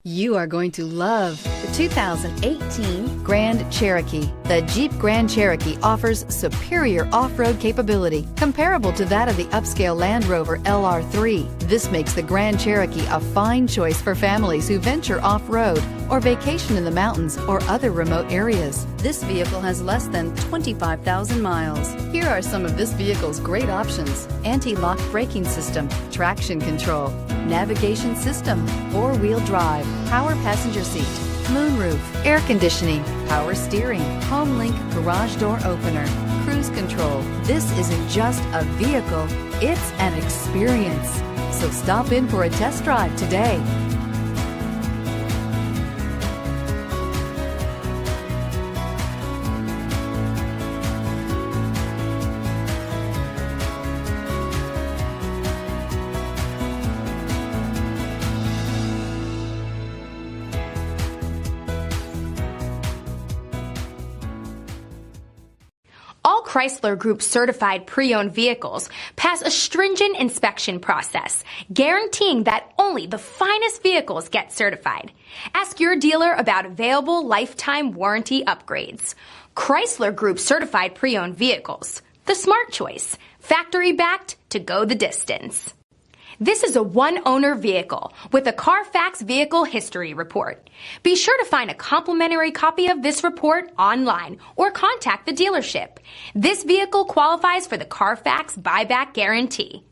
You are going to love the 2018 Grand Cherokee. The Jeep Grand Cherokee offers superior off-road capability comparable to that of the upscale Land Rover LR3. This makes the Grand Cherokee a fine choice for families who venture off-road or vacation in the mountains or other remote areas. This vehicle has less than 25,000 miles. Here are some of this vehicle's great options: anti-lock braking system, traction control, navigation system, four-wheel drive, power passenger seat, moonroof, air conditioning, power steering, home link garage door opener, cruise control. This isn't just a vehicle, it's an experience. So stop in for a test drive today. All Chrysler Group certified pre-owned vehicles pass a stringent inspection process, guaranteeing that only the finest vehicles get certified. Ask your dealer about available lifetime warranty upgrades. Chrysler Group certified pre-owned vehicles, the smart choice, factory backed to go the distance. This is a one-owner vehicle with a CARFAX Vehicle History Report. Be sure to find a complimentary copy of this report online or contact the dealership. This vehicle qualifies for the CARFAX Buyback Guarantee.